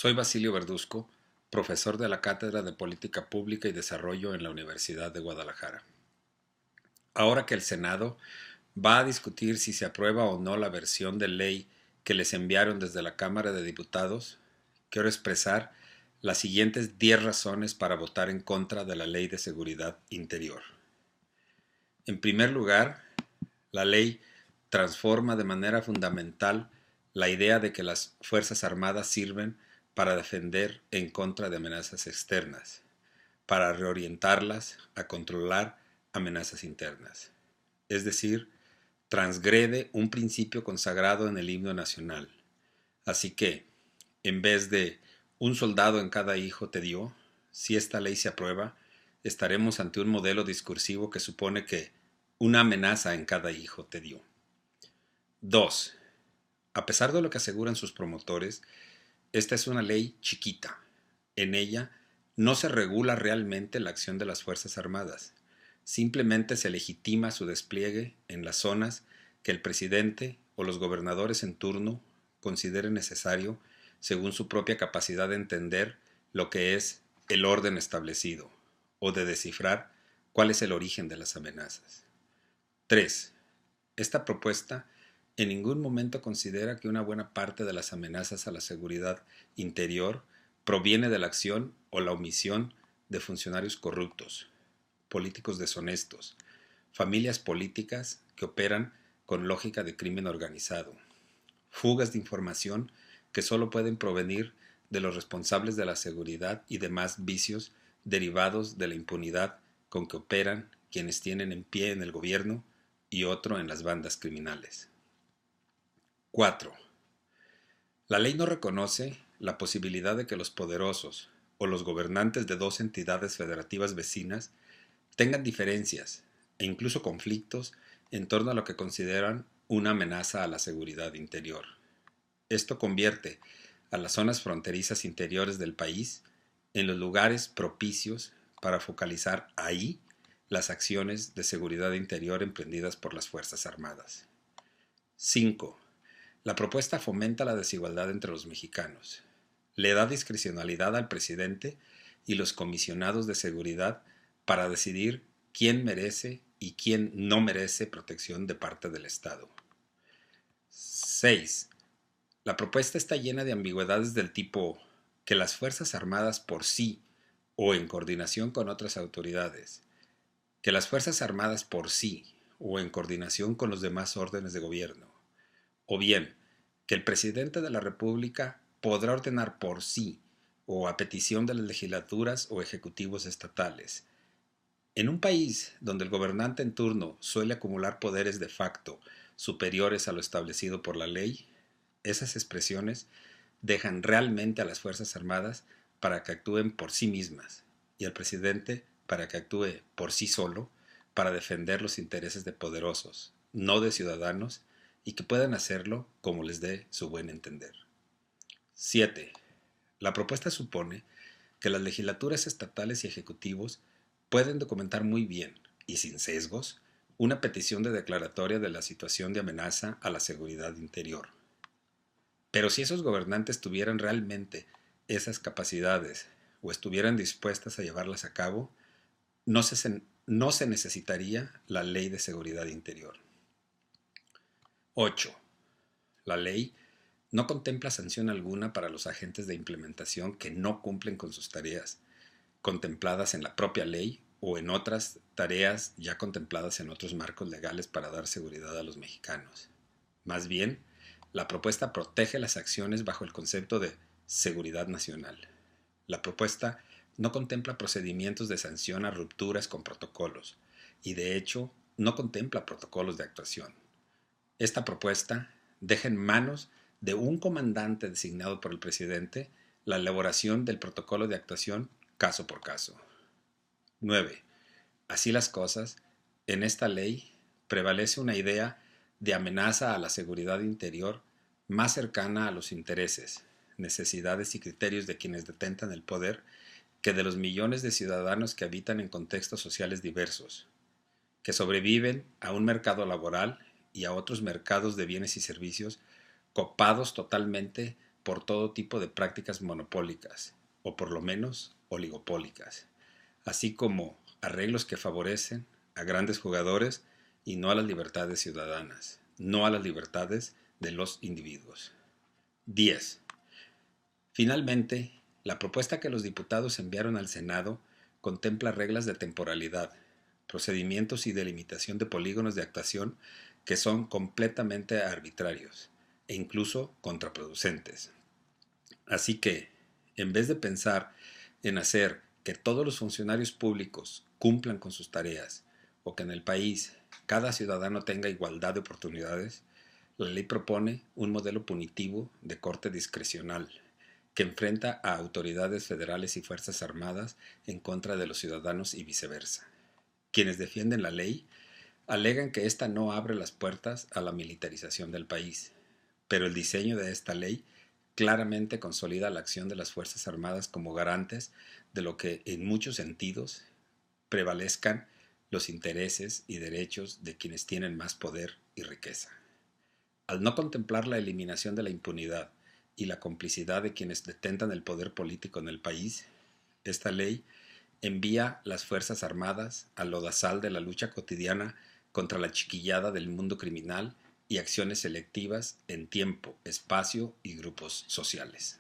Soy Basilio Verduzco, profesor de la Cátedra de Política Pública y Desarrollo en la Universidad de Guadalajara. Ahora que el Senado va a discutir si se aprueba o no la versión de ley que les enviaron desde la Cámara de Diputados, quiero expresar las siguientes 10 razones para votar en contra de la Ley de Seguridad Interior. En primer lugar, la ley transforma de manera fundamental la idea de que las Fuerzas Armadas sirven para defender en contra de amenazas externas, para reorientarlas a controlar amenazas internas. Es decir, transgrede un principio consagrado en el himno nacional. Así que, en vez de un soldado en cada hijo te dio, si esta ley se aprueba, estaremos ante un modelo discursivo que supone que una amenaza en cada hijo te dio. 2. A pesar de lo que aseguran sus promotores, esta es una ley chiquita. En ella no se regula realmente la acción de las Fuerzas Armadas. Simplemente se legitima su despliegue en las zonas que el presidente o los gobernadores en turno consideren necesario según su propia capacidad de entender lo que es el orden establecido o de descifrar cuál es el origen de las amenazas. 3. Esta propuesta en ningún momento considera que una buena parte de las amenazas a la seguridad interior proviene de la acción o la omisión de funcionarios corruptos, políticos deshonestos, familias políticas que operan con lógica de crimen organizado, fugas de información que solo pueden provenir de los responsables de la seguridad y demás vicios derivados de la impunidad con que operan quienes tienen en pie en el gobierno y otro en las bandas criminales. 4. La ley no reconoce la posibilidad de que los poderosos o los gobernantes de dos entidades federativas vecinas tengan diferencias e incluso conflictos en torno a lo que consideran una amenaza a la seguridad interior. Esto convierte a las zonas fronterizas interiores del país en los lugares propicios para focalizar ahí las acciones de seguridad interior emprendidas por las Fuerzas Armadas. 5. La propuesta fomenta la desigualdad entre los mexicanos. Le da discrecionalidad al presidente y los comisionados de seguridad para decidir quién merece y quién no merece protección de parte del Estado. 6. La propuesta está llena de ambigüedades del tipo que las Fuerzas Armadas por sí o en coordinación con otras autoridades, que las Fuerzas Armadas por sí o en coordinación con los demás órdenes de gobierno, o bien que el presidente de la República podrá ordenar por sí o a petición de las legislaturas o ejecutivos estatales. En un país donde el gobernante en turno suele acumular poderes de facto superiores a lo establecido por la ley, esas expresiones dejan realmente a las Fuerzas Armadas para que actúen por sí mismas y al presidente para que actúe por sí solo para defender los intereses de poderosos, no de ciudadanos, y que puedan hacerlo como les dé su buen entender. 7. La propuesta supone que las legislaturas estatales y ejecutivos pueden documentar muy bien y sin sesgos una petición de declaratoria de la situación de amenaza a la seguridad interior. Pero si esos gobernantes tuvieran realmente esas capacidades o estuvieran dispuestas a llevarlas a cabo, no se necesitaría la Ley de Seguridad Interior. 8. La ley no contempla sanción alguna para los agentes de implementación que no cumplen con sus tareas contempladas en la propia ley o en otras tareas ya contempladas en otros marcos legales para dar seguridad a los mexicanos. Más bien, la propuesta protege las acciones bajo el concepto de seguridad nacional. La propuesta no contempla procedimientos de sanción a rupturas con protocolos y, de hecho, no contempla protocolos de actuación. Esta propuesta deja en manos de un comandante designado por el presidente la elaboración del protocolo de actuación caso por caso. 9. Así las cosas, en esta ley prevalece una idea de amenaza a la seguridad interior más cercana a los intereses, necesidades y criterios de quienes detentan el poder que de los millones de ciudadanos que habitan en contextos sociales diversos, que sobreviven a un mercado laboral y a otros mercados de bienes y servicios copados totalmente por todo tipo de prácticas monopólicas, o por lo menos oligopólicas, así como arreglos que favorecen a grandes jugadores y no a las libertades ciudadanas, no a las libertades de los individuos. 10. Finalmente, la propuesta que los diputados enviaron al Senado contempla reglas de temporalidad, procedimientos y delimitación de polígonos de actuación que son completamente arbitrarios e incluso contraproducentes. Así que, en vez de pensar en hacer que todos los funcionarios públicos cumplan con sus tareas o que en el país cada ciudadano tenga igualdad de oportunidades, la ley propone un modelo punitivo de corte discrecional que enfrenta a autoridades federales y fuerzas armadas en contra de los ciudadanos y viceversa. Quienes defienden la ley alegan que ésta no abre las puertas a la militarización del país, pero el diseño de esta ley claramente consolida la acción de las Fuerzas Armadas como garantes de lo que en muchos sentidos prevalezcan los intereses y derechos de quienes tienen más poder y riqueza. Al no contemplar la eliminación de la impunidad y la complicidad de quienes detentan el poder político en el país, esta ley envía las Fuerzas Armadas al lodazal de la lucha cotidiana contra la chiquillada del mundo criminal y acciones selectivas en tiempo, espacio y grupos sociales.